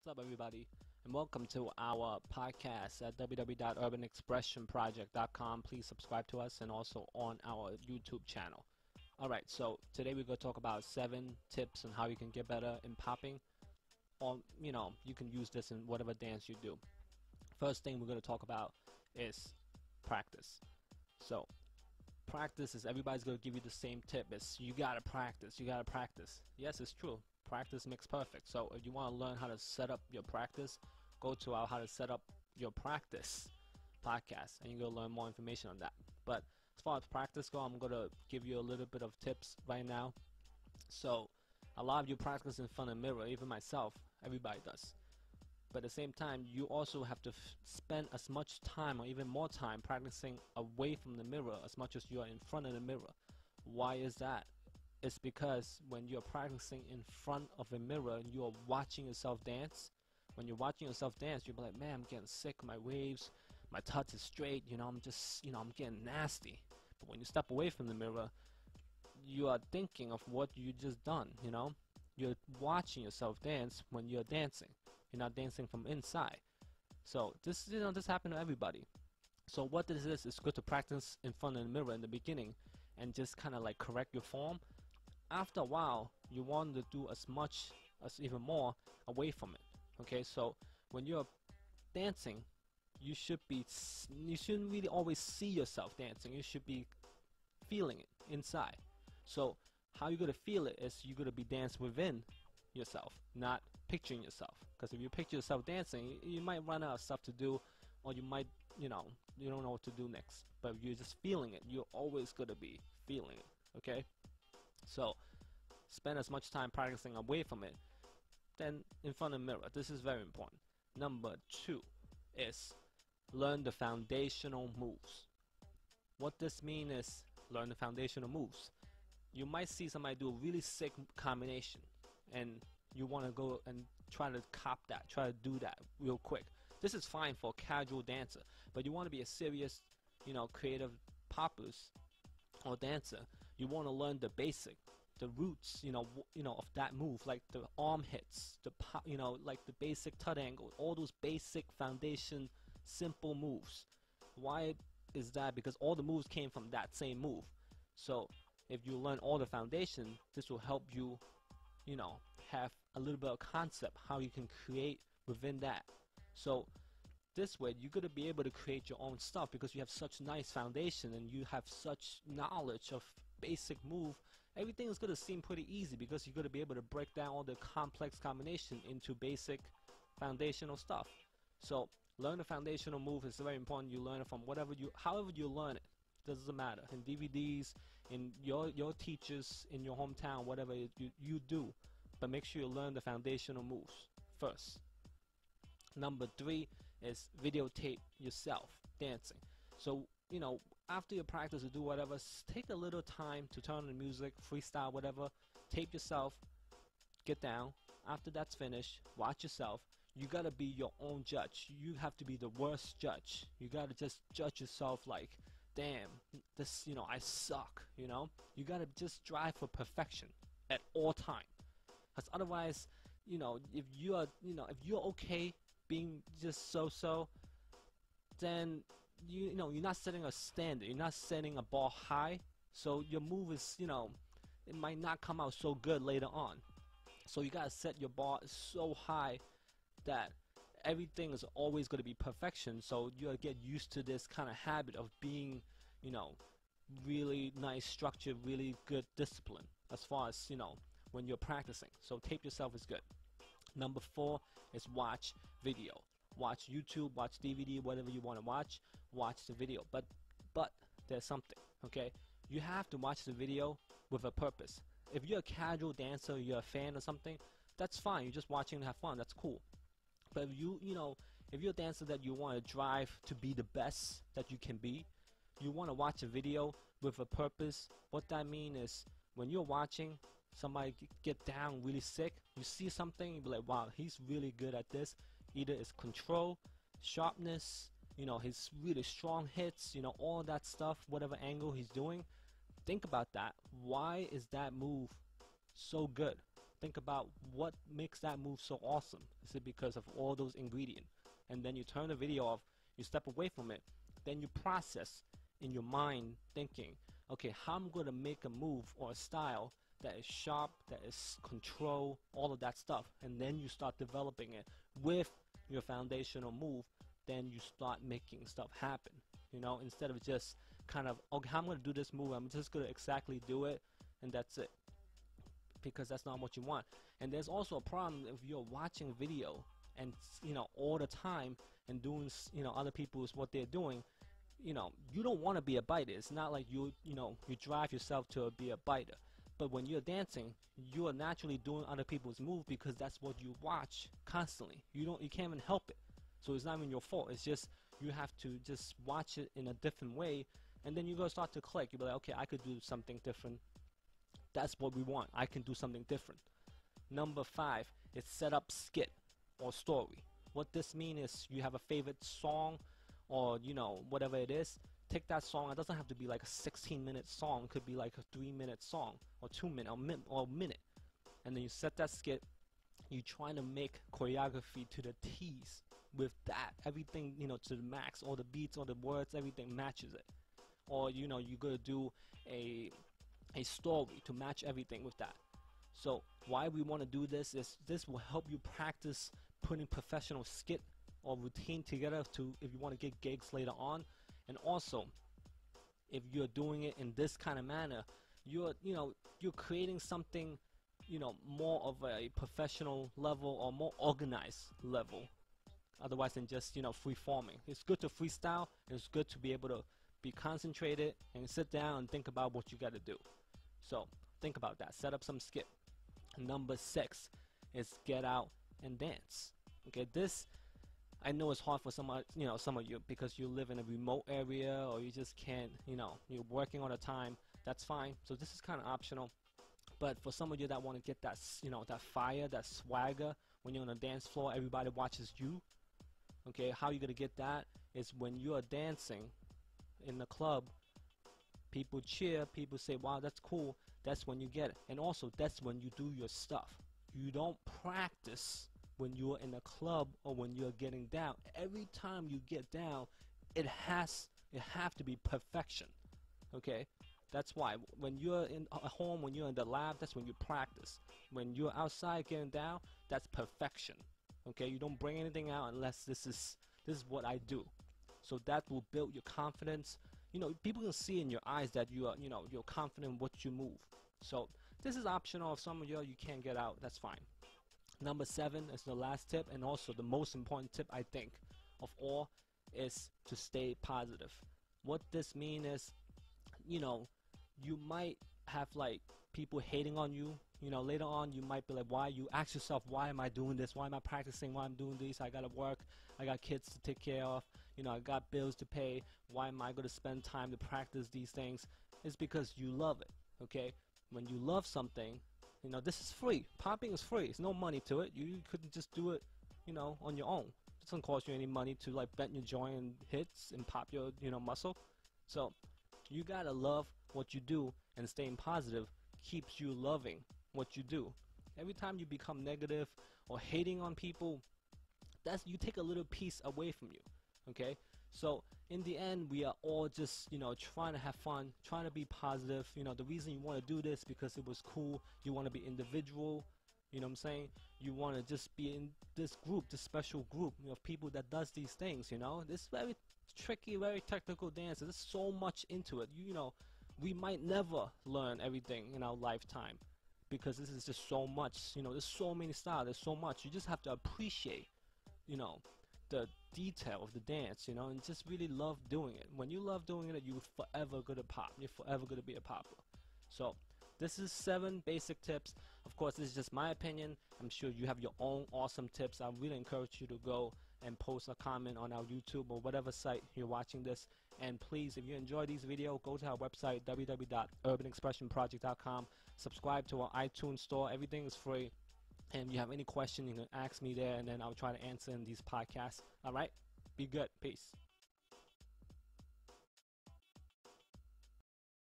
What's up, everybody, and welcome to our podcast at www.urbanexpressionproject.com. Please subscribe to us and also on our YouTube channel. Alright, so today we're going to talk about 7 tips on how you can get better in popping. Or, you can use this in whatever dance you do. First thing we're going to talk about is practice. So, practice is everybody's going to give you the same tip. It's you got to practice, you got to practice. Yes, it's true. Practice makes perfect. So if you want to learn how to set up your practice, go to our How to Set Up Your Practice podcast and you're going to learn more information on that. But as far as practice go, I'm going to give you a little bit of tips right now. So a lot of you practice in front of the mirror, even myself, everybody does. But at the same time, you also have to spend as much time or even more time practicing away from the mirror as much as you are in front of the mirror. Why is that? It's because when you're practicing in front of a mirror and you are watching yourself dance, when you're watching yourself dance, you'll be like, man, I'm getting sick, my waves, my touch is straight, I'm just, I'm getting nasty. But when you step away from the mirror, you are thinking of what you just done, You're watching yourself dance when you're dancing. You're not dancing from inside. So this, this happens to everybody. So what this is, it's good to practice in front of the mirror in the beginning and just kind of like correct your form. After a while, you want to do as much as even more away from it. Okay, so when you're dancing, you shouldn't really always see yourself dancing. You should be feeling it inside. So how you're gonna feel it is you're gonna be dancing within yourself, not picturing yourself. Because if you picture yourself dancing, you might run out of stuff to do, or you might, you don't know what to do next. But if you're just feeling it, you're always gonna be feeling it. Okay. So, spend as much time practicing away from it than in front of the mirror. This is very important. Number 2 is learn the foundational moves. What this means is learn the foundational moves. You might see somebody do a really sick combination and you want to go and try to cop that, try to do that real quick. This is fine for a casual dancer, but you want to be a serious, creative poppers or dancer. You want to learn the basic, the roots, of that move, like the arm hits, the pop, like the basic tut angle, all those basic foundation, simple moves. Why is that? Because all the moves came from that same move. So if you learn all the foundation, this will help you, have a little bit of concept how you can create within that. So this way, you're going to be able to create your own stuff because you have such nice foundation and you have such knowledge of basic move. Everything is going to seem pretty easy because you're going to be able to break down all the complex combination into basic foundational stuff. So learn the foundational move is very important. You learn it from however you learn it. Doesn't matter. In DVDs, in your teachers, in your hometown, whatever you do. But make sure you learn the foundational moves first. Number 3 is videotape yourself dancing. So, after your practice, you do whatever, take a little time to turn on the music, freestyle, whatever, tape yourself, get down. After that's finished, watch yourself. You gotta be your own judge. You have to be the worst judge. You gotta just judge yourself like, damn, this, I suck, You gotta just strive for perfection at all time. Because otherwise, if you're okay being just so, then you're not setting a standard. You're not setting a bar high, so your move is it might not come out so good later on. So you gotta set your bar so high that everything is always going to be perfection. So you gotta get used to this kind of habit of being really nice structure, really good discipline as far as when you're practicing. So tape yourself is good. Number 4 is watch video. Watch YouTube, watch DVD, whatever you want to watch the video. But there's something, okay? You have to watch the video with a purpose. If you're a casual dancer, you're a fan or something, that's fine. You're just watching to have fun. That's cool. But if if you're a dancer that you want to drive to be the best that you can be, you want to watch a video with a purpose. What that means is when you're watching somebody get down really sick, you see something, you be like, wow, he's really good at this. Either it's control, sharpness, his really strong hits, all that stuff, whatever angle he's doing. Think about that. Why is that move so good? think about what makes that move so awesome. Is it because of all those ingredients? And then you turn the video off, you step away from it, then you process in your mind thinking, okay, how I'm going to make a move or a style that is sharp, that is control, all of that stuff. And then you start developing it with your foundational move. Then you start making stuff happen, you know, instead of just kind of, okay, I'm going to do this move, I'm just going to exactly do it, and that's it, because that's not what you want. And there's also a problem if you're watching video and, you know, all the time and doing, you know, other people's what they're doing. You know, you don't want to be a biter. It's not like you know, you drive yourself to be a biter. But when you're dancing, you are naturally doing other people's moves because that's what you watch constantly. You can't even help it. So it's not even your fault. It's just you have to just watch it in a different way, and then you're gonna start to click. You'll be like, okay, I could do something different. That's what we want. I can do something different. Number 5 is set up skit or story. What this means is you have a favorite song, or you know, whatever it is. Take that song. It doesn't have to be like a 16-minute song. It could be like a 3-minute song, or 2-minute, or a minute. And then you set that skit. You try to make choreography to the T's with that. Everything, you know, to the max. All the beats, all the words, everything matches it. Or you know, you're gonna do a story to match everything with that. So why we want to do this is this will help you practice putting professional skit or routine together to if you want to get gigs later on. And also, if you're doing it in this kind of manner, you're creating something, you know, more of a professional level or more organized level, otherwise than just, you know, free forming. It's good to freestyle. It's good to be able to be concentrated and sit down and think about what you got to do. So think about that. Set up some skit. Number 6 is get out and dance. Okay, this I know it's hard for some of you because you live in a remote area or you just can't, you know, you're working all the time. That's fine. So this is kind of optional. But for some of you that want to get that, you know, that fire, that swagger when you're on a dance floor, everybody watches you. Okay, how you gonna get that is when you are dancing in the club, people cheer, people say, wow, that's cool. That's when you get it. And also, that's when you do your stuff. You don't practice when you're in a club or when you're getting down. Every time you get down, it have to be perfection. Okay, that's why when you're in at home, when you're in the lab, that's when you practice. When you're outside getting down, that's perfection. Okay, you don't bring anything out unless this is what I do. So that will build your confidence. You know, people can see in your eyes that you are, you know, you're confident in what you move. So this is optional. If some of you can't get out, that's fine. Number 7 is the last tip, and also the most important tip I think of all, is to stay positive. What this means is, you know, you might have like people hating on you. You know, later on you might be like, why? You ask yourself, why am I doing this? Why am I practicing? Why I'm doing this? I gotta work. I got kids to take care of. You know, I got bills to pay. Why am I gonna spend time to practice these things? It's because you love it. Okay, when you love something, you know, this is free. Popping is free. There's no money to it. You couldn't just do it, you know, on your own. It doesn't cost you any money to like bend your joint and hits and pop your, you know, muscle. So you gotta love what you do, and staying positive keeps you loving what you do. Every time you become negative or hating on people, that's, you take a little piece away from you. Okay, so in the end, we are all just, you know, trying to have fun, trying to be positive. You know, the reason you want to do this because it was cool. You want to be individual. You know what I'm saying? You want to just be in this group, this special group, you know, of people that does these things. You know, this very tricky, very technical dance. There's so much into it. You know, we might never learn everything in our lifetime because this is just so much. You know, there's so many styles. There's so much. You just have to appreciate, you know, the detail of the dance, you know, and just really love doing it. When you love doing it, you're forever gonna pop. You're forever gonna be a popper. So this is 7 basic tips. Of course, this is just my opinion. I'm sure you have your own awesome tips. I really encourage you to go and post a comment on our YouTube or whatever site you're watching this. And please, if you enjoy these videos, go to our website, www.urbanexpressionproject.com. Subscribe to our iTunes store. Everything is free. And if you have any question, you can ask me there, and then I'll try to answer in these podcasts. All right? Be good. Peace.